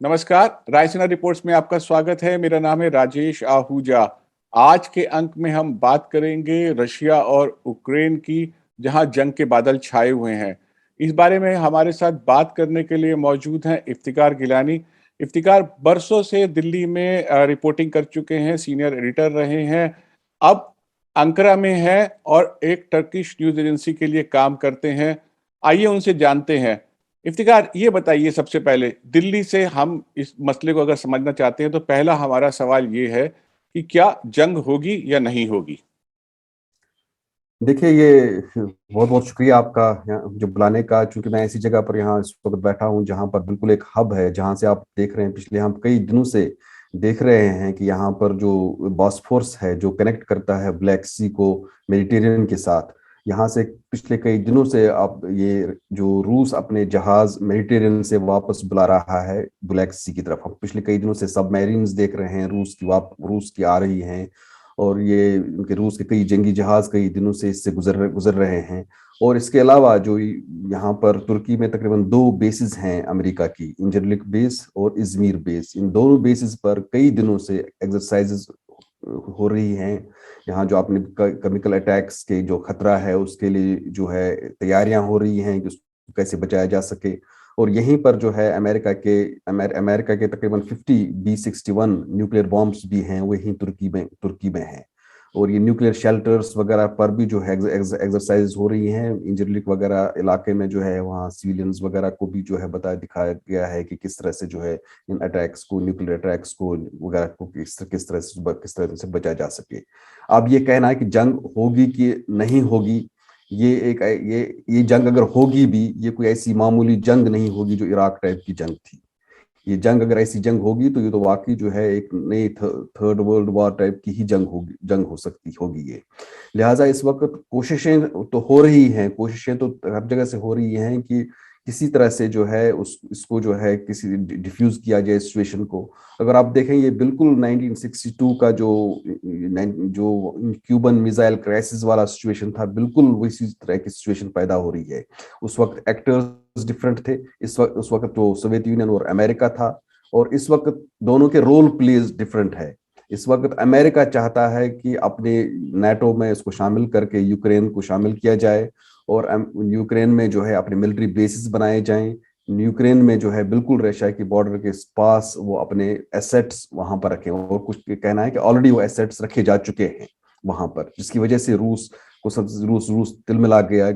नमस्कार। रायसीना रिपोर्ट्स में आपका स्वागत है। मेरा नाम है राजेश आहूजा। आज के अंक में हम बात करेंगे रशिया और यूक्रेन की, जहां जंग के बादल छाए हुए हैं। इस बारे में हमारे साथ बात करने के लिए मौजूद हैं इफ्तिकार गिलानी। इफ्तिकार बरसों से दिल्ली में रिपोर्टिंग कर चुके हैं, सीनियर एडिटर रहे हैं। अब अंकारा में है और एक टर्किश न्यूज एजेंसी के लिए काम करते हैं। आइए उनसे जानते हैं। इफ्तिकार, ये बताइए, सबसे पहले दिल्ली से हम इस मसले को अगर समझना चाहते हैं तो पहला हमारा सवाल ये है कि क्या जंग होगी या नहीं होगी। देखिए, ये बहुत बहुत शुक्रिया आपका जो बुलाने का। चूंकि मैं ऐसी जगह पर यहाँ इस वक्त बैठा हूँ जहाँ पर बिल्कुल एक हब है, जहाँ से आप देख रहे हैं, पिछले हम कई दिनों से देख रहे हैं कि यहाँ पर जो बॉस्फोरस है जो कनेक्ट करता है ब्लैक सी को मेडिटेरियन के साथ, यहाँ से पिछले कई दिनों से आप ये जो रूस अपने जहाज मेडिटेरियन से वापस बुला रहा है ब्लैक सी की तरफ। हम पिछले कई दिनों से सबमरीन्स देख रहे हैं रूस की आ रही हैं, और ये उनके रूस के कई जंगी जहाज कई दिनों से इससे गुजर रहे हैं। और इसके अलावा जो यहाँ पर तुर्की में तकरीबन दो बेसिस हैं अमेरिका की, इंजरलिक बेस और इजमीर बेस। इन दोनों बेसिस पर कई दिनों से एक्सरसाइजेस हो रही हैं। यहाँ जो आपने केमिकल अटैक्स के जो खतरा है उसके लिए जो है तैयारियां हो रही हैं कि उसको कैसे बचाया जा सके। और यहीं पर जो है अमेरिका के तकरीबन 50 B-61 न्यूक्लियर बॉम्ब्स भी हैं, वो यहीं तुर्की में हैं। और ये न्यूक्लियर शेल्टर्स वगैरह पर भी जो है एक्सरसाइज हो रही हैं। इंजरलिक वगैरह इलाके में जो है वहाँ सिविलियंस वगैरह को भी जो है दिखाया गया है कि किस तरह से जो है इन अटैक्स को, न्यूक्लियर अटैक्स को वगैरह को किस तरह से बचा जा सके। अब ये कहना है कि जंग होगी कि नहीं होगी, ये जंग अगर होगी भी, ये कोई ऐसी मामूली जंग नहीं होगी जो इराक टाइप की जंग थी। ये जंग अगर ऐसी जंग होगी तो ये तो वाकई जो है एक नई थर्ड वर्ल्ड वॉर टाइप की ही जंग हो सकती होगी ये। लिहाजा इस वक्त कोशिशें तो हो रही हैं, कोशिशें तो हर जगह से हो रही हैं कि किसी तरह से जो है इसको जो है किसी डिफ्यूज किया जाए सिचुएशन को। अगर आप देखें, ये बिल्कुल 1962 का जो क्यूबन मिसाइल क्राइसिस वाला सिचुएशन था, बिल्कुल वैसी तरह की सिचुएशन पैदा हो रही है। उस वक्त एक्टर्स डिफरेंट थे। उस वक्त तो सोवियत यूनियन और अमेरिका था, और इस वक्त दोनों के रोल प्लेज डिफरेंट है। इस वक्त अमेरिका चाहता है कि अपने नाटो में इसको शामिल करके यूक्रेन को शामिल किया जाए, और यूक्रेन में जो है अपने मिलिट्री बेसिस बनाए जाएं। यूक्रेन में जो है बिल्कुल रशिया की बॉर्डर के पास वो अपने एसेट्स वहां पर रखें, और कुछ कहना है कि ऑलरेडी वो एसेट्स रखे जा चुके हैं वहां पर, जिसकी वजह से रूस को सब रूस तिलमिला गया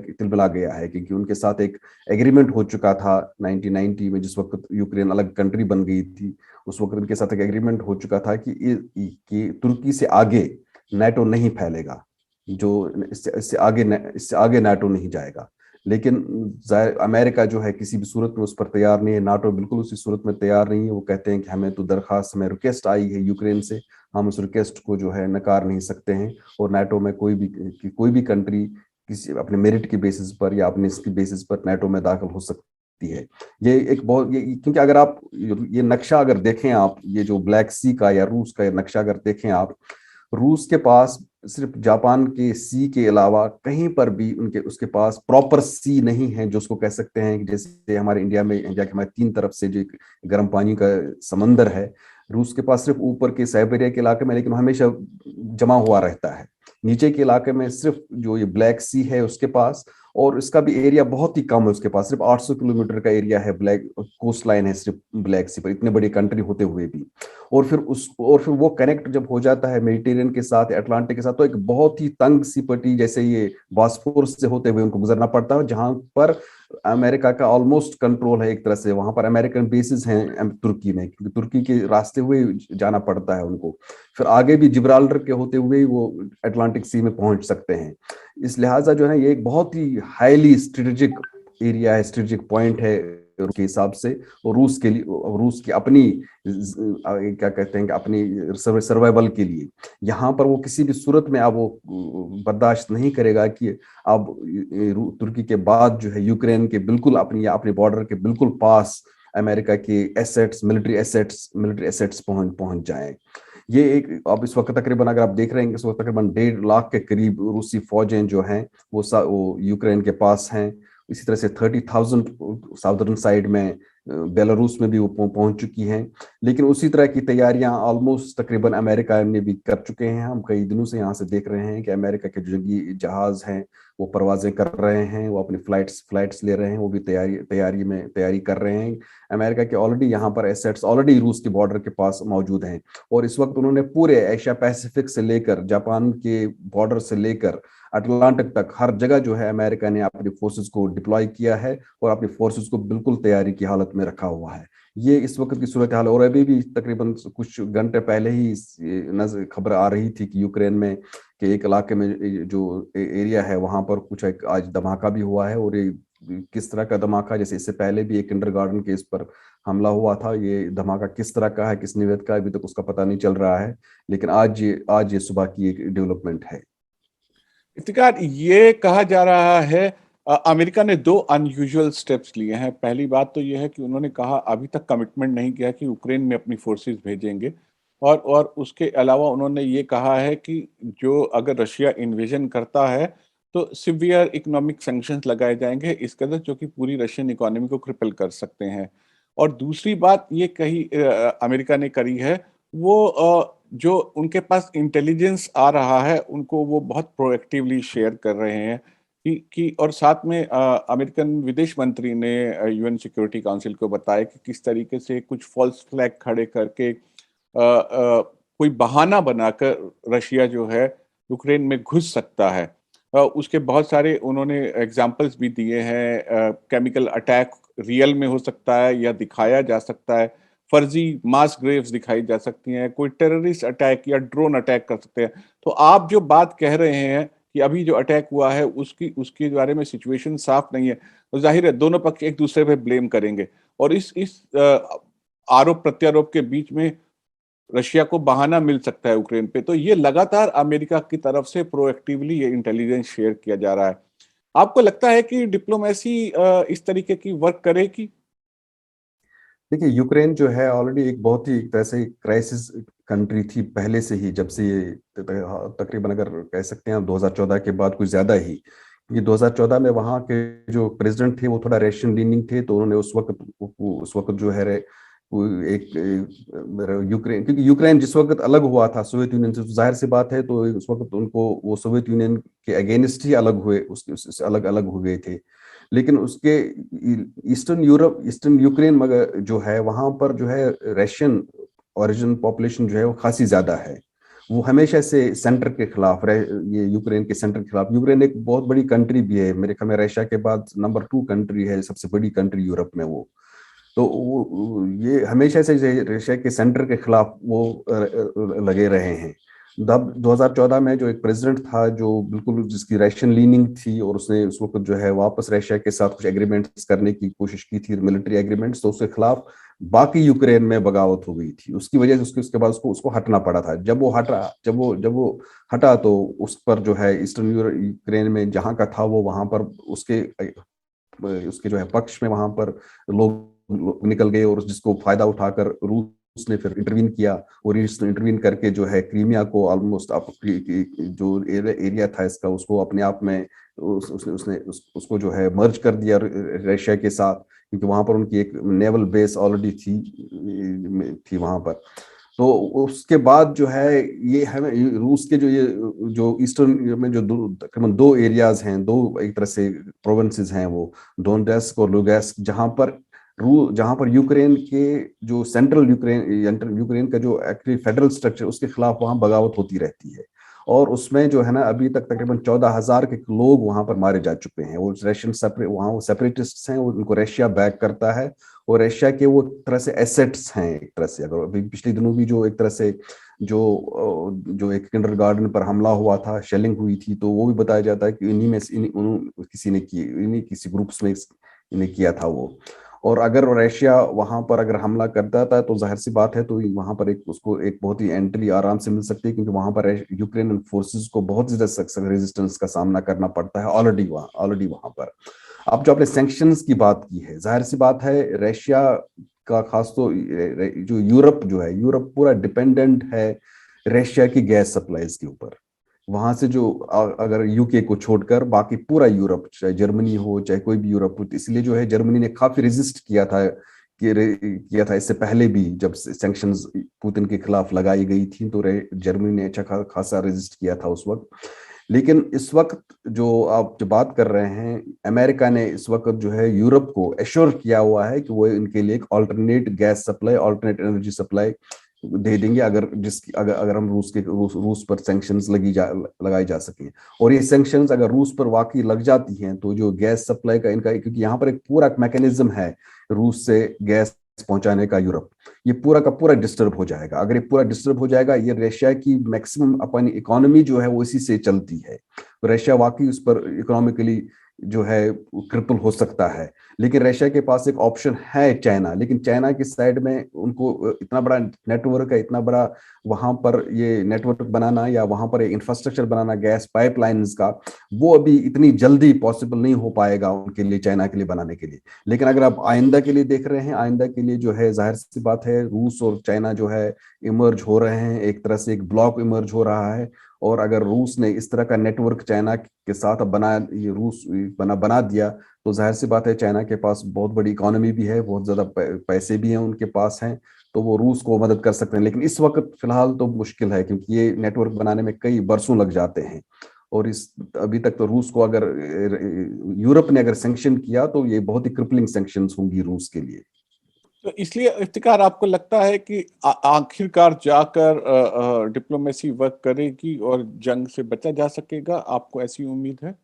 है, क्योंकि उनके साथ एक एग्रीमेंट हो चुका था 1990 में, जिस वक्त यूक्रेन अलग कंट्री बन गई थी। उस वक्त उनके साथ एक एग्रीमेंट हो चुका था कि तुर्की से आगे नाटो नहीं फैलेगा, जो इससे आगे नाटो नहीं जाएगा। लेकिन अमेरिका जो है किसी भी सूरत में उस पर तैयार नहीं है, नाटो बिल्कुल उसी सूरत में तैयार नहीं है। वो कहते हैं कि हमें रिक्वेस्ट आई है यूक्रेन से, हम उस रिक्वेस्ट को जो है नकार नहीं सकते हैं। और नाटो में कोई भी कंट्री किसी अपने मेरिट के बेसिस पर या अपने इसके बेसिस पर नाटो में दाखिल हो सकती है। ये एक बहुत क्योंकि अगर आप ये नक्शा अगर देखें, आप ये जो ब्लैक सी का या रूस का नक्शा अगर देखें आप, रूस के पास सिर्फ जापान के सी के अलावा कहीं पर भी उसके पास प्रॉपर सी नहीं है, जो उसको कह सकते हैं कि जैसे हमारे इंडिया के हमारे तीन तरफ से जो गर्म पानी का समंदर है, रूस के पास सिर्फ ऊपर के साइबेरिया के इलाके में, लेकिन हमेशा जमा हुआ रहता है। नीचे के इलाके में सिर्फ जो ये ब्लैक सी है उसके पास, और इसका भी एरिया बहुत ही कम है उसके पास, सिर्फ 800 किलोमीटर का एरिया है, ब्लैक कोस्ट लाइन है सिर्फ ब्लैक सी पर, इतने बड़ी कंट्री होते हुए भी। और फिर वो कनेक्ट जब हो जाता है मेडिटेरियन के साथ, अटलांटिक के साथ, तो एक बहुत ही तंग सी पट्टी जैसे ये बॉस्फोरस से होते हुए उनको गुजरना पड़ता है, जहां पर अमेरिका का ऑलमोस्ट कंट्रोल है एक तरह से। वहां पर अमेरिकन बेसिस हैं तुर्की में, क्योंकि तुर्की के रास्ते हुए जाना पड़ता है उनको। फिर आगे भी जिब्राल्टर के होते हुए वो अटलांटिक सी में पहुंच सकते हैं। इस लिहाजा जो है ये एक बहुत ही हाईली स्ट्रेटेजिक एरिया है, स्ट्रेटेजिक पॉइंट है के हिसाब से। और रूस की अपनी क्या कहते हैं कि अपनी सर्वाइवल के लिए यहाँ पर वो किसी भी सूरत में अब वो बर्दाश्त नहीं करेगा कि अब तुर्की के बाद जो है यूक्रेन के बिल्कुल अपने बॉर्डर के बिल्कुल पास अमेरिका के मिलिट्री एसेट्स पहुंच जाए। ये एक, अब इस वक्त तकरीबन अगर आप देख रहे हैं, इस वक्त तकरीबन 1.5 लाख के करीब रूसी फौजें जो हैं वो यूक्रेन के पास हैं। इसी तरह से 30,000 साउदर्न साइड में बेलारूस में भी वो पहुंच चुकी हैं। लेकिन उसी तरह की तैयारियां ऑलमोस्ट तकरीबन अमेरिका में भी कर चुके हैं। हम कई दिनों से यहाँ से देख रहे हैं कि अमेरिका के जो जंगी जहाज हैं वो परवाजें कर रहे हैं, वो अपनी फ्लाइट्स ले रहे हैं, वो भी तैयारी कर रहे हैं। अमेरिका के ऑलरेडी यहाँ पर एसेट्स ऑलरेडी रूस के बॉर्डर के पास मौजूद हैं, और इस वक्त उन्होंने पूरे एशिया पैसिफिक से लेकर जापान के बॉर्डर से लेकर अटलांटिक तक हर जगह जो है अमेरिका ने अपनी फोर्सेस को डिप्लॉय किया है और अपनी फोर्सेस को बिल्कुल तैयारी की हालत में रखा हुआ है। ये इस वक्त की सूरत हाल। और अभी भी तकरीबन कुछ घंटे पहले ही खबर आ रही थी कि यूक्रेन में के एक इलाके में जो एरिया है वहां पर कुछ एक आज धमाका भी हुआ है। और ये किस तरह का धमाका, जैसे इससे पहले भी एक किंडरगार्टन के इस पर हमला हुआ था, ये धमाका किस तरह का है, किस निवेद का, अभी तक उसका पता नहीं चल रहा है। लेकिन आज ये सुबह की एक डेवलपमेंट है। इफ्तिकार, ये कहा जा रहा है अमेरिका ने दो अनयूजुअल स्टेप्स लिए हैं। पहली बात तो यह है कि उन्होंने कहा अभी तक कमिटमेंट नहीं किया कि यूक्रेन में अपनी फोर्सेस भेजेंगे, और उसके अलावा उन्होंने ये कहा है कि जो अगर रशिया इन्वेजन करता है तो सिवियर इकोनॉमिक सैंक्शंस लगाए जाएंगे, इस कदर जो कि पूरी रशियन इकोनॉमी को क्रिपल कर सकते हैं। और दूसरी बात ये कही अमेरिका ने करी है, वो जो उनके पास इंटेलिजेंस आ रहा है उनको वो बहुत प्रोएक्टिवली शेयर कर रहे हैं कि और साथ में अमेरिकन विदेश मंत्री ने यूएन सिक्योरिटी काउंसिल को बताया कि किस तरीके से कुछ फॉल्स फ्लैग खड़े करके कोई बहाना बनाकर रशिया जो है यूक्रेन में घुस सकता है। उसके बहुत सारे उन्होंने एग्जाम्पल्स भी दिए हैं। केमिकल अटैक रियल में हो सकता है या दिखाया जा सकता है, फर्जी मास ग्रेव्स दिखाई जा सकती हैं, कोई टेररिस्ट अटैक या ड्रोन अटैक कर सकते हैं। तो आप जो बात कह रहे हैं कि अभी जो अटैक हुआ है उसकी उसके बारे में सिचुएशन साफ नहीं है, तो जाहिर है दोनों पक्ष एक दूसरे पे ब्लेम करेंगे, और इस आरोप प्रत्यारोप के बीच में रशिया को बहाना मिल सकता है यूक्रेन पे। तो ये लगातार अमेरिका की तरफ से प्रोएक्टिवली ये इंटेलिजेंस शेयर किया जा रहा है। आपको लगता है कि डिप्लोमेसी इस तरीके की वर्क करेगी? देखिए, यूक्रेन जो है ऑलरेडी एक बहुत ही एक तरह से क्राइसिस कंट्री थी पहले से ही, जब से ये तकरीबन अगर कह सकते हैं 2014 के बाद कुछ ज्यादा ही। ये 2014 में वहाँ के जो प्रेसिडेंट थे वो थोड़ा रशियन लीनिंग थे, तो उन्होंने उस वक्त जो है यूक्रेन, क्योंकि यूक्रेन जिस वक्त अलग हुआ था सोवियत यूनियन से, तो जाहिर सी बात है, तो उस वक्त उनको वो सोवियत यूनियन के अगेंस्ट ही अलग हुए, उससे अलग अलग हो गए थे। लेकिन उसके ईस्टर्न यूक्रेन मगर जो है वहां पर जो है रशियन ओरिजिन पॉपुलेशन जो है वो खासी ज्यादा है। वो हमेशा से सेंटर के खिलाफ रहे, ये यूक्रेन के सेंटर के खिलाफ। यूक्रेन एक बहुत बड़ी कंट्री भी है, मेरे ख्याल में रशिया के बाद नंबर 2 कंट्री है, सबसे बड़ी कंट्री यूरोप में वो। तो ये हमेशा से रशिया के सेंटर के खिलाफ वो लगे रहे हैं। तब 2014 में जो एक प्रेसिडेंट था जो बिल्कुल जिसकी रशियन लीनिंग थी, और उसने उस वक्त जो है वापस रशिया के साथ कुछ एग्रीमेंट्स करने की कोशिश की थी, मिलिट्री एग्रीमेंट्स, तो उसके खिलाफ बाकी यूक्रेन में बगावत हो गई थी। उसकी वजह से उसके बाद उसको हटना पड़ा था। जब वो हटा तो उस पर जो है ईस्टर्न यूक्रेन में जहां का था वो वहां पर उसके जो है पक्ष में वहां पर लोग निकल गए, और जिसको फायदा उठाकर रूस ने फिर इंटरवीन किया, और इंटरवीन करके जो है क्रीमिया को ऑलमोस्ट जो एरिया था इसका, उसको अपने आप में उसको जो है मर्ज कर दिया रशिया के साथ, क्योंकि वहां पर उनकी एक नेवल बेस ऑलरेडी थी वहां पर। तो उसके बाद जो है ये हमें रूस के जो ईस्टर्न में जो तकरीबन दो एरियाज हैं, दो एक तरह से प्रोविंसेस हैं, वो डोनेट्स्क और लुगान्स्क, जहां पर यूक्रेन के जो सेंट्रल यूक्रेन का जो एक्चुअली फेडरल स्ट्रक्चर, उसके खिलाफ वहां बगावत होती रहती है। और उसमें जो है ना अभी तक तकरीबन 14,000 के लोग वहां पर मारे जा चुके हैं। वो वहां वो सेपरेटिस्ट हैं, उनको रशिया बैक करता है, और रशिया के वो तरह से एसेट्स हैं एक तरह से। अगर अभी पिछले दिनों भी जो एक तरह से जो एक किंडरगार्टन पर हमला हुआ था, शेलिंग हुई थी, तो वो भी बताया जाता है कि इन्हीं में किसी ग्रुप्स में इन्हें किया था वो। और अगर रशिया वहां पर अगर हमला करता था तो जाहिर सी बात है, तो वहां पर उसको एक बहुत ही एंट्री आराम से मिल सकती है, क्योंकि वहां पर यूक्रेन फोर्सेस को बहुत ज्यादा रेजिस्टेंस का सामना करना पड़ता है ऑलरेडी वहां पर। अब जो आपने सैंक्शंस की बात की है, जाहिर सी बात है रशिया का खास तो जो यूरोप पूरा डिपेंडेंट है रशिया की गैस सप्लाईज के ऊपर। वहां से जो अगर यूके को छोड़कर बाकी पूरा यूरोप, चाहे जर्मनी हो चाहे कोई भी यूरोप हो, तो इसलिए जो है जर्मनी ने काफी रेजिस्ट किया था, किया था इससे पहले भी जब सैंक्शंस पुतिन के खिलाफ लगाई गई थी, तो जर्मनी ने अच्छा खासा रेजिस्ट किया था उस वक्त। लेकिन इस वक्त जो आप जो बात कर रहे हैं, अमेरिका ने इस वक्त जो है यूरोप को एश्योर किया हुआ है कि वो इनके लिए एक alternate gas supply, alternate energy supply दे देंगे, अगर हम रूस पर सैंक्शंस लगाई जा सके। और ये सैंक्शंस अगर रूस पर वाकई लग जाती हैं, तो जो गैस सप्लाई का इनका, क्योंकि यहाँ पर एक पूरा मैकेनिज्म है रूस से गैस पहुंचाने का यूरोप, ये पूरा का पूरा डिस्टर्ब हो जाएगा। अगर ये पूरा डिस्टर्ब हो जाएगा, ये रशिया की मैक्सिमम अपनी इकोनॉमी जो है वो इसी से चलती है, तो रशिया वाकई उस पर इकोनॉमिकली जो है क्रिपल हो सकता है। लेकिन रशिया के पास एक ऑप्शन है चाइना, लेकिन चाइना की साइड में उनको इतना बड़ा नेटवर्क है, इतना बड़ा वहां पर ये नेटवर्क बनाना या वहां पर इंफ्रास्ट्रक्चर बनाना गैस पाइपलाइंस का, वो अभी इतनी जल्दी पॉसिबल नहीं हो पाएगा उनके लिए, चाइना के लिए बनाने के लिए। लेकिन अगर आप आइंदा के लिए देख रहे हैं, आइंदा के लिए जो है जाहिर सी बात है रूस और चाइना जो है इमर्ज हो रहे हैं, एक तरह से एक ब्लॉक इमर्ज हो रहा है। और अगर रूस ने इस तरह का नेटवर्क चाइना के साथ ये रूस बना दिया, तो जाहिर सी बात है चाइना के पास बहुत बड़ी इकोनॉमी भी है, बहुत ज्यादा पैसे भी हैं उनके पास हैं, तो वो रूस को मदद कर सकते हैं। लेकिन इस वक्त फिलहाल तो मुश्किल है, क्योंकि ये नेटवर्क बनाने में कई बरसों लग जाते हैं। और इस अभी तक तो रूस को अगर यूरोप ने अगर सैंक्शन किया, तो ये बहुत ही क्रिपलिंग सैंक्शंस होंगी रूस के लिए। तो इसलिए इफ्तिकार आपको लगता है कि आखिरकार जाकर डिप्लोमेसी वर्क करेगी और जंग से बचा जा सकेगा? आपको ऐसी उम्मीद है?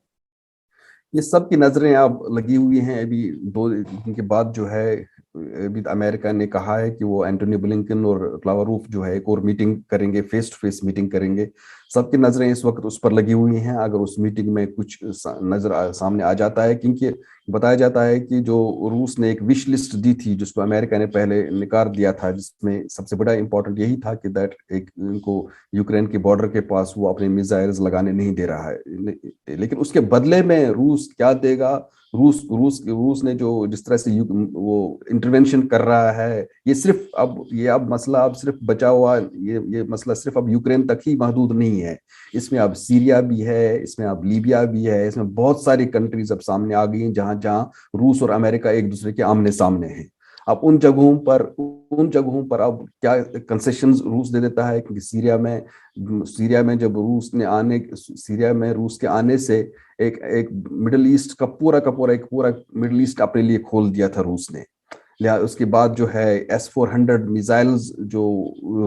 ये सब की नजरें अब लगी हुई हैं। अभी 2 दिन के बाद जो है, अभी अमेरिका ने कहा है कि वो एंटोनी ब्लिंकन और लावारूफ जो है एक और मीटिंग करेंगे, फेस टू फेस मीटिंग करेंगे। सबकी नजरें इस वक्त उस पर लगी हुई हैं। अगर उस मीटिंग में कुछ सामने आ जाता है, क्योंकि बताया जाता है कि जो रूस ने एक विश लिस्ट दी थी जिसको अमेरिका ने पहले निकार दिया था, जिसमें सबसे बड़ा इंपॉर्टेंट यही था कि दैट एक इनको यूक्रेन के बॉर्डर के पास वो अपने मिसाइल्स लगाने नहीं दे रहा है, लेकिन उसके बदले में रूस क्या देगा। रूस ने जो जिस तरह से वो इंटरवेंशन कर रहा है, ये अब मसला अब सिर्फ बचा हुआ, ये मसला सिर्फ अब यूक्रेन तक ही महदूद नहीं है। इसमें अब सीरिया भी है, इसमें अब लीबिया भी है, इसमें बहुत सारी कंट्रीज अब सामने आ गई हैं जहां जहां रूस और अमेरिका एक दूसरे के आमने सामने हैं। अब उन जगहों पर अब क्या कंसेशंस रूस दे देता है, क्योंकि सीरिया में जब सीरिया में रूस के आने से एक एक मिडिल ईस्ट का पूरा मिडिल ईस्ट अपने लिए खोल दिया था रूस ने। लिहाजा उसके बाद जो है S-400 मिसाइल्स जो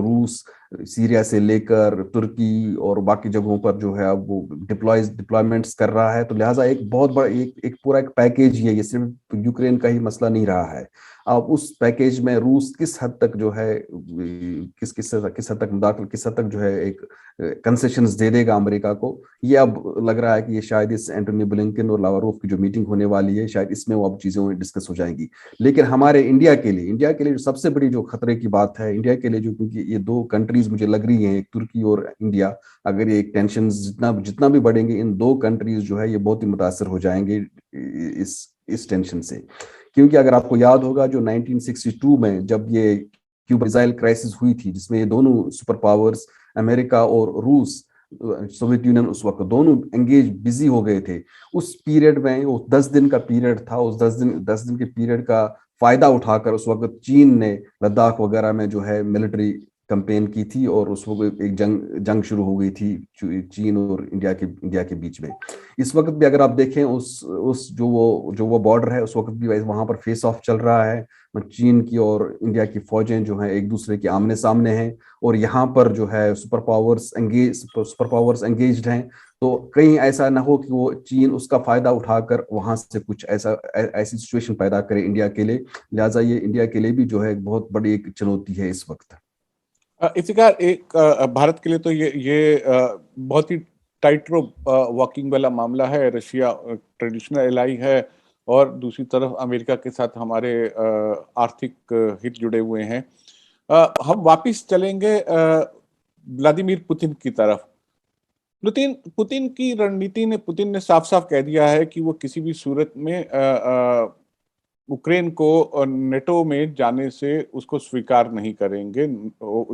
रूस सीरिया से लेकर तुर्की और बाकी जगहों पर जो है अब वो डिप्लॉयमेंट्स कर रहा है, तो लिहाजा एक बहुत बड़ा एक पूरा एक पैकेज ही है, ये सिर्फ यूक्रेन का ही मसला नहीं रहा है। अब उस पैकेज में रूस किस हद तक जो है किस हद तक जो है एक कंसेशंस दे देगा अमेरिका को, ये अब लग रहा है कि ये शायद इस एंटोनी ब्लिंकन और लावारोव की जो मीटिंग होने वाली है, शायद इसमें वो अब चीजें डिस्कस हो जाएंगी। लेकिन हमारे इंडिया के लिए जो सबसे बड़ी जो खतरे की बात है इंडिया के लिए, जो क्योंकि ये 2 कंट्रीज मुझे लग रही हैं, एक तुर्की और इंडिया, अगर ये टेंशन जितना जितना भी बढ़ेंगे, इन 2 कंट्रीज जो है ये बहुत ही मुतासर हो जाएंगे इस टेंशन से। क्योंकि अगर आपको याद होगा, जो 1962 में जब ये क्यूबा मिसाइल क्राइसिस हुई थी, जिसमें ये दोनों सुपर पावर्स अमेरिका और रूस, सोवियत यूनियन उस वक्त दोनों एंगेज बिजी हो गए थे। उस पीरियड में वो 10 दिन का पीरियड था, उस 10 दिन के पीरियड का फायदा उठाकर उस वक्त चीन ने लद्दाख वगैरह में जो है मिलिट्री कैंपेन की थी, और उस वक्त एक जंग शुरू हो गई थी चीन और इंडिया के बीच में। इस वक्त भी अगर आप देखें, उस जो वो बॉर्डर है, उस वक्त भी वहां पर फेस ऑफ चल रहा है। चीन की और इंडिया की फौजें जो हैं एक दूसरे के आमने सामने हैं, और यहाँ पर जो है सुपर पावर्स एंगेज्ड हैं। तो कहीं ऐसा ना हो कि वो चीन उसका फायदा उठाकर वहां से कुछ ऐसी सिचुएशन पैदा करे इंडिया के लिए। लिहाजा ये इंडिया के लिए भी जो है बहुत बड़ी एक चुनौती है इस वक्त। इफ्तिकार, एक भारत के लिए तो ये बहुत ही टाइट रोप वॉकिंग वाला मामला है। रशिया ट्रेडिशनल एलाई है और दूसरी तरफ अमेरिका के साथ हमारे आर्थिक हित जुड़े हुए हैं। हम वापिस चलेंगे व्लादिमीर पुतिन की तरफ। पुतिन की रणनीति ने पुतिन ने साफ साफ कह दिया है कि वो किसी भी सूरत में यूक्रेन को नेटो में जाने से उसको स्वीकार नहीं करेंगे।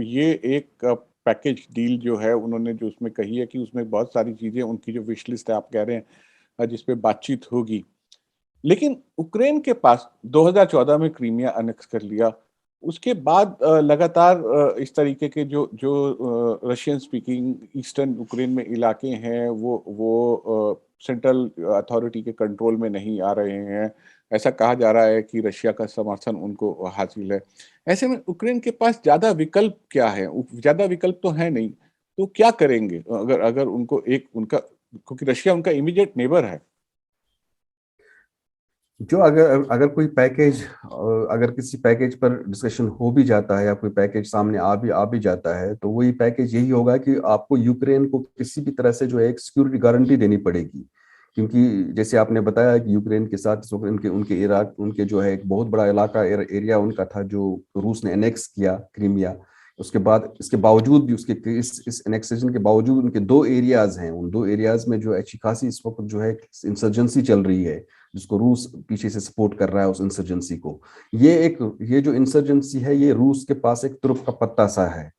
ये एक पैकेज डील जो है उन्होंने जो उसमें कही है कि उसमें बहुत सारी चीज़ें उनकी जो विश लिस्ट है आप कह रहे हैं जिस पे बातचीत होगी। लेकिन यूक्रेन के पास 2014 में क्रीमिया अनेक्स कर लिया। उसके बाद लगातार इस तरीके के जो जो रशियन स्पीकिंग ईस्टर्न यूक्रेन में इलाके हैं वो सेंट्रल अथॉरिटी के कंट्रोल में नहीं आ रहे हैं। ऐसा कहा जा रहा है कि रशिया का समर्थन उनको हासिल है। ऐसे में यूक्रेन के पास ज़्यादा विकल्प क्या है? ज़्यादा विकल्प तो है नहीं, तो क्या करेंगे? अगर अगर उनको एक उनका क्योंकि रशिया उनका इमीडिएट नेबर है। जो अगर अगर कोई पैकेज, अगर किसी पैकेज पर डिस्कशन हो भी जाता है या कोई पैकेज सामने आ भी जाता है, तो वही पैकेज यही होगा कि आपको यूक्रेन को किसी भी तरह से जो है एक सिक्योरिटी गारंटी देनी पड़ेगी। क्योंकि जैसे आपने बताया कि यूक्रेन के साथ इस वक्त उनके उनके इराक उनके जो है एक बहुत बड़ा इलाका एरिया उनका था जो रूस ने एनेक्स किया, क्रीमिया। उसके बाद इसके बावजूद भी उसके इस एनेक्सेशन के बावजूद उनके दो एरियाज हैं, उन दो एरियाज में जो अच्छी खासी इस वक्त जो है इंसर्जेंसी चल रही है, जिसको रूस पीछे से सपोर्ट कर रहा है उस इंसर्जेंसी को। ये जो इंसर्जेंसी है, ये रूस के पास एक तुरुप का पत्ता सा है।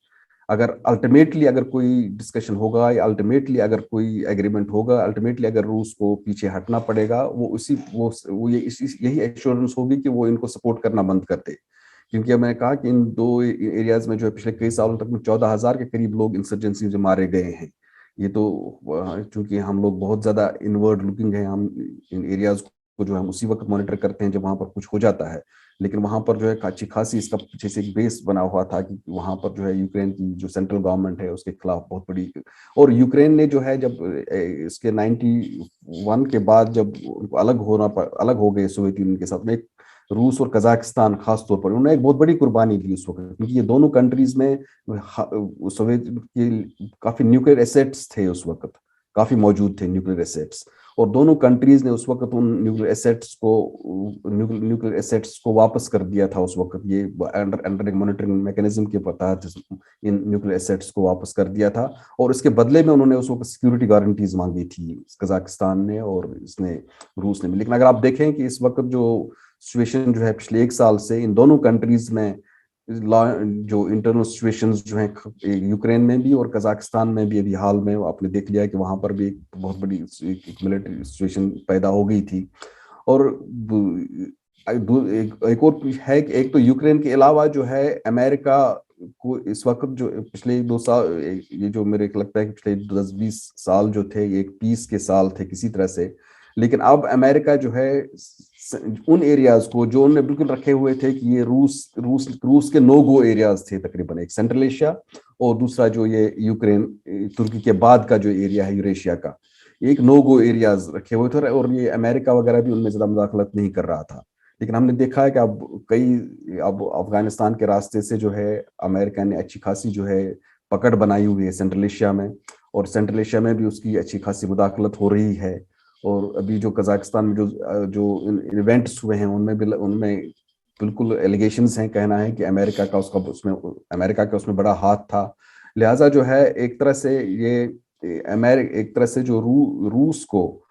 अगर अल्टीमेटली अगर कोई डिस्कशन होगा या अल्टीमेटली अगर कोई एग्रीमेंट होगा, अल्टीमेटली अगर रूस को पीछे हटना पड़ेगा, वो यही एश्योरेंस होगी कि वो इनको सपोर्ट करना बंद कर दे। क्योंकि अब मैंने कहा कि इन दो एरियाज में जो है पिछले कई सालों तक में 14,000 के करीब लोग इंसर्जेंसी में मारे गए हैं। ये तो चूंकि हम लोग बहुत ज्यादा इनवर्ड लुकिंग है, हम इन एरियाज को जो हम उसी वक्त मॉनिटर करते हैं जब वहां पर कुछ हो जाता है। लेकिन वहां पर जो है अच्छी खासी इसका पीछे से एक बेस बना हुआ था कि वहां पर जो है यूक्रेन की जो सेंट्रल गवर्नमेंट है उसके खिलाफ बहुत बड़ी, और यूक्रेन ने जो है जब इसके 91 के बाद जब उनको अलग हो गए सोवियत यूनियन के साथ में, रूस और कजाकिस्तान खास तौर पर उन्होंने एक बहुत बड़ी कुर्बानी दी उस वक्त, क्योंकि ये दोनों कंट्रीज में सोवियत के काफी न्यूक्लियर एसेट्स थे उस वक्त, काफी मौजूद थे न्यूक्लियर एसेट्स। और दोनों कंट्रीज ने उस वक्त उन न्यूक्लियर एसेट्स को वापस कर दिया था उस वक्त, ये अंडर एक मॉनिटरिंग मैकेनिज्म के तहत इन न्यूक्लियर एसेट्स को वापस कर दिया था। और इसके बदले में उन्होंने उस वक्त सिक्योरिटी गारंटीज मांगी थी कजाकिस्तान ने और इसने रूस ने भी। लेकिन अगर आप देखें कि इस वक्त जो सिचुएशन जो है पिछले एक साल से इन दोनों कंट्रीज में जो इंटरनल सिचुएशंस जो हैं यूक्रेन में भी और कजाकिस्तान में भी, अभी हाल में आपने देख लिया कि वहां पर भी एक बहुत बड़ी एक मिलिट्री सिचुएशन पैदा हो गई थी। और एक और है कि एक तो यूक्रेन के अलावा जो है अमेरिका को इस वक्त जो पिछले 2 साल, ये जो मेरे को लगता है कि पिछले 10-20 साल जो थे ये एक पीस के साल थे किसी तरह से। लेकिन अब अमेरिका जो है उन एरियाज को जो उन्होंने बिल्कुल रखे हुए थे कि ये रूस के नो गो एरियाज थे, तकरीबन एक सेंट्रल एशिया और दूसरा जो ये यूक्रेन तुर्की के बाद का जो एरिया है यूरेशिया का, एक नो गो एरियाज रखे हुए थे और ये अमेरिका वगैरह भी उनमें ज्यादा मुदाखलत नहीं कर रहा था। लेकिन हमने देखा है कि अब अफगानिस्तान के रास्ते से जो है अमेरिका ने अच्छी खासी जो है पकड़ बनाई हुई है सेंट्रल एशिया में, और सेंट्रल एशिया में भी उसकी अच्छी खासी मुदाखलत हो रही है। और अभी जो कजाकिस्तान में जो जो इवेंट्स हुए हैं उनमें बिल्कुल एलिगेशंस हैं, कहना है कि अमेरिका का उसमें बड़ा हाथ था। लिहाजा जो है एक तरह से एक तरह से जो रूस को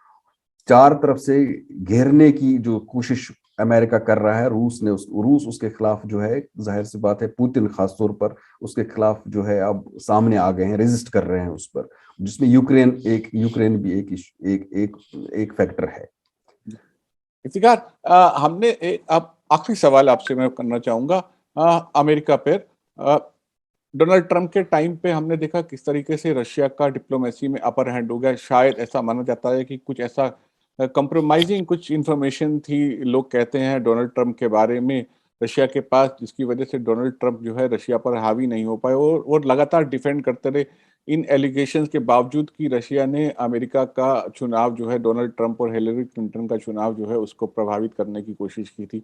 चार तरफ से घेरने की जो कोशिश अमेरिका कर रहा है, रूस उसके खिलाफ जो है, जाहिर सी बात है पुतिन खास तौर पर उसके खिलाफ जो है अब सामने आ गए हैं, रेजिस्ट कर रहे हैं उस पर, जिसमें यूक्रेन भी एक फैक्टर है। इफ्तिकार, हमने अब आखिरी सवाल आपसे मैं करना चाहूंगा अमेरिका पर। डोनाल्ड ट्रंप के टाइम पे हमने देखा किस तरीके से रशिया का डिप्लोमेसी में अपर हैंड हो गया। शायद ऐसा माना जाता है कि कुछ ऐसा कंप्रोमाइजिंग कुछ इंफॉर्मेशन थी, लोग कहते हैं डोनाल्ड ट्रंप के बारे में रशिया के पास, जिसकी वजह से डोनाल्ड ट्रंप जो है रशिया पर हावी नहीं हो पाए और लगातार डिफेंड करते रहे इन एलिगेशंस के बावजूद कि रशिया ने अमेरिका का चुनाव जो है, डोनाल्ड ट्रंप और हिलरी क्लिंटन का चुनाव जो है उसको प्रभावित करने की कोशिश की थी।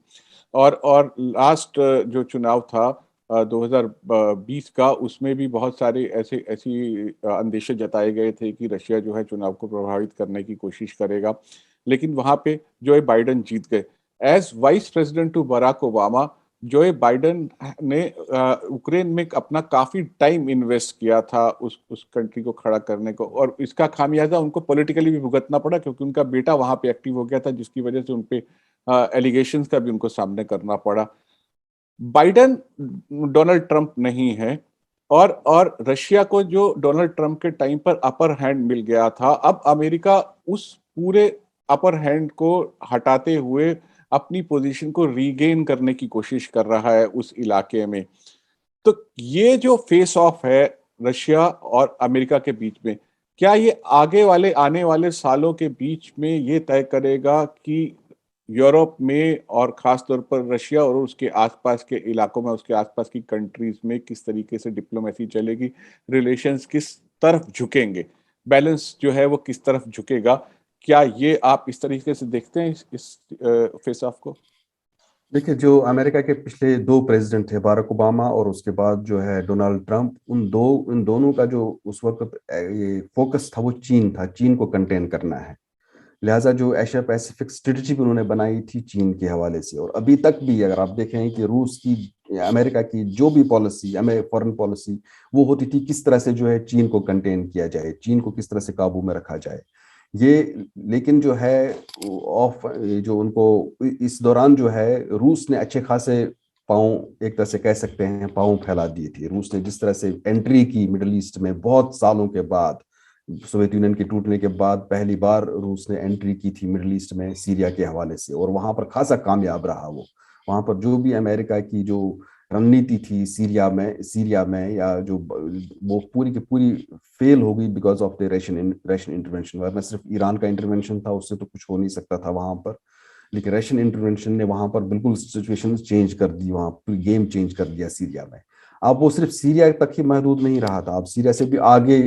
और लास्ट जो चुनाव था 2020 का, उसमें भी बहुत सारे ऐसी अंदेशे जताए गए थे कि रशिया जो है चुनाव को प्रभावित करने की कोशिश करेगा। लेकिन वहां पे जो है बाइडन जीत गए। As vice president to Barack Obama, Joe Biden ने यूक्रेन में अपना काफी टाइम इन्वेस्ट किया था उस कंट्री को खड़ा करने को, और इसका खामियाजा उनको पॉलिटिकली भी भुगतना पड़ा क्योंकि उनका बेटा वहां पे एक्टिव हो गया था, जिसकी वजह से उनपे एलिगेशंस का भी उनको सामने करना पड़ा। बाइडन डोनाल्ड ट्रंप नहीं है और रशिया को जो डोनाल्ड ट्रंप के टाइम पर अपर हैंड मिल गया था, अब अमेरिका उस पूरे अपर हैंड को हटाते हुए अपनी पोजीशन को रीगेन करने की कोशिश कर रहा है उस इलाके में। तो ये जो फेस ऑफ है रशिया और अमेरिका के बीच में, क्या ये आने वाले सालों के बीच में ये तय करेगा कि यूरोप में और खास तौर पर रशिया और उसके आसपास के इलाकों में, उसके आसपास की कंट्रीज में किस तरीके से डिप्लोमेसी चलेगी, रिलेशंस किस तरफ झुकेंगे, बैलेंस जो है वो किस तरफ झुकेगा? क्या ये आप इस तरीके से देखते हैं इस फेस ऑफ को? देखिए, जो अमेरिका के पिछले दो प्रेसिडेंट थे, बाराक ओबामा और उसके बाद जो है डोनाल्ड ट्रंप, उन दोनों का जो उस वक्त ये फोकस था वो चीन था, चीन को कंटेन करना है। लिहाजा जो एशिया पैसिफिक स्ट्रेटजी भी उन्होंने बनाई थी चीन के हवाले से। और अभी तक भी अगर आप देखें कि रूस की, अमेरिका की जो भी पॉलिसी, फॉरेन पॉलिसी, वो होती थी किस तरह से जो है चीन को कंटेन किया जाए, चीन को किस तरह से काबू में रखा जाए। ये लेकिन जो है जो उनको इस दौरान जो है रूस ने अच्छे खासे पाँव, एक तरह से कह सकते हैं पाँव फैला दिए थे। रूस ने जिस तरह से एंट्री की मिडल ईस्ट में, बहुत सालों के बाद, सोवियत यूनियन के टूटने के बाद पहली बार रूस ने एंट्री की थी मिडिल ईस्ट में सीरिया के हवाले से, और वहां पर खासा कामयाब रहा वो। वहां पर जो भी अमेरिका की जो रणनीति थी सीरिया में या जो वो पूरी की पूरी फेल हो गई because of the Russian intervention. वरना सिर्फ ईरान का इंटरवेंशन था, उससे तो कुछ हो नहीं सकता था वहां पर, लेकिन रशियन इंटरवेंशन ने वहां पर बिल्कुल सिचुएशन चेंज कर दी, वहां गेम चेंज कर दिया सीरिया में। अब वो सिर्फ सीरिया तक ही महदूद नहीं रहा था, अब सीरिया से भी आगे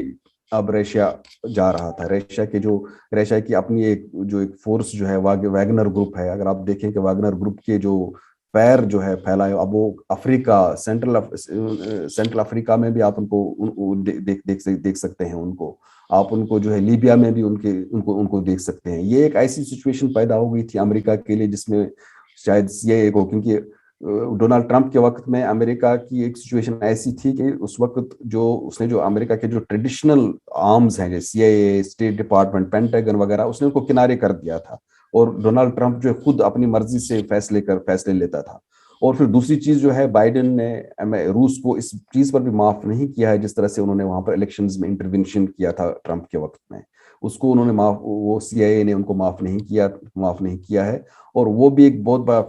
अब रशिया जा रहा था। रशिया की अपनी एक फोर्स जो है वैगनर ग्रुप है। अगर आप देखें कि वैगनर ग्रुप के जो पैर जो है फैलाए, अब वो अफ्रीका, सेंट्रल अफ्रीका में भी आप उनको देख सकते हैं। उनको आप उनको जो है लीबिया में भी उनको देख सकते हैं। ये एक ऐसी सिचुएशन पैदा हो गई थी अमेरिका के लिए जिसमें शायद सीआईए को, क्योंकि डोनाल्ड ट्रंप के वक्त में अमेरिका की एक सिचुएशन ऐसी थी कि उस वक्त जो अमेरिका के जो ट्रेडिशनल आर्म्स हैं, जैसे सीआईए, स्टेट डिपार्टमेंट, पेंटागन वगैरह, उसने उनको किनारे कर दिया था। और डोनाल्ड ट्रंप जो खुद अपनी मर्जी से फैसले लेता था। और फिर दूसरी चीज जो है, बाइडेन ने रूस को इस चीज पर भी माफ नहीं किया है, जिस तरह से उन्होंने वहां पर इलेक्शंस में इंटरवेंशन किया था ट्रंप के वक्त में, उसको उन्होंने वो सीआईए ने उनको माफ नहीं किया है। और वो भी एक बहुत बड़ा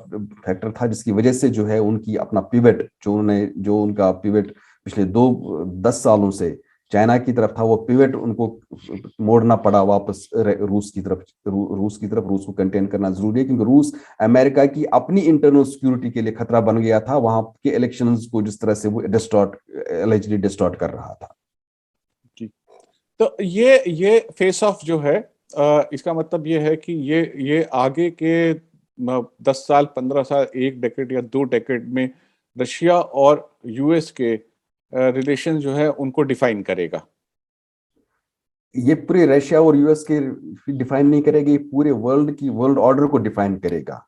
फैक्टर था जिसकी वजह से जो है उनकी अपना पिवट, जो उनका पिवट पिछले 10 सालों से चाइना की तरफ था, वो पिवट उनको मोड़ना पड़ा वापस रूस की तरफ। रूस को कंटेन करना जरूरी है, क्योंकि रूस अमेरिका की अपनी इंटरनल सिक्योरिटी के लिए खतरा बन गया था, वहां के इलेक्शंस को जिस तरह से वो डिस्टॉर्ट कर रहा था। जी। तो ये फेस ऑफ जो है, इसका मतलब ये है कि ये आगे के 10 साल, 15 साल, 1 डेकेड या 2 डेकेड में रशिया और यूएस के रिलेशन जो है उनको डिफाइन करेगा। ये पूरे रशिया और यूएस के डिफाइन नहीं करेगा, ये पूरे वर्ल्ड ऑर्डर को डिफाइन करेगा।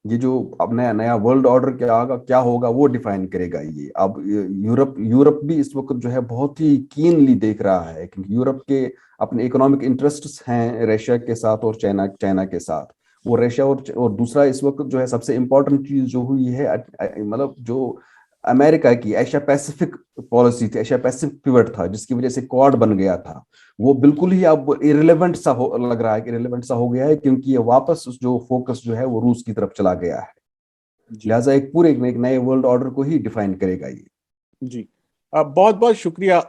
ये जो अब नया वर्ल्ड ऑर्डर क्या होगा वो डिफाइन करेगा ये। अब यूरोप भी इस वक्त जो है बहुत ही कीनली देख रहा है, क्योंकि यूरोप के अपने इकोनॉमिक इंटरेस्ट्स हैं रशिया के साथ और चाइना के साथ। वो रशिया और दूसरा इस वक्त जो है सबसे इंपॉर्टेंट चीज जो हुई है, मतलब जो अमेरिका की एशिया पैसिफिक पॉलिसी थी, एशिया पैसिफिक पिवट था, जिसकी वजह से क्वाड बन गया था, वो बिल्कुल ही अब इरेलेवेंट सा लग रहा है कि इरेलेवेंट सा हो गया है, क्योंकि ये वापस जो फोकस जो है वो रूस की तरफ चला गया है। लिहाजा एक नए वर्ल्ड ऑर्डर को ही डिफाइन करेगा ये। जी, बहुत बहुत शुक्रिया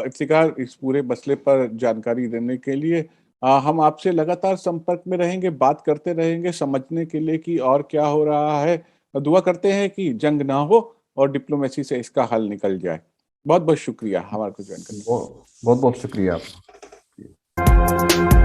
इफ्तिकार, इस पूरे मसले पर जानकारी देने के लिए। हम आपसे लगातार संपर्क में रहेंगे, बात करते रहेंगे, समझने के लिए कि और क्या हो रहा है। दुआ करते हैं कि जंग ना हो और डिप्लोमेसी से इसका हल निकल जाए। बहुत बहुत शुक्रिया हमारे को ज्वाइन करने के लिए। बहुत बहुत शुक्रिया आपका।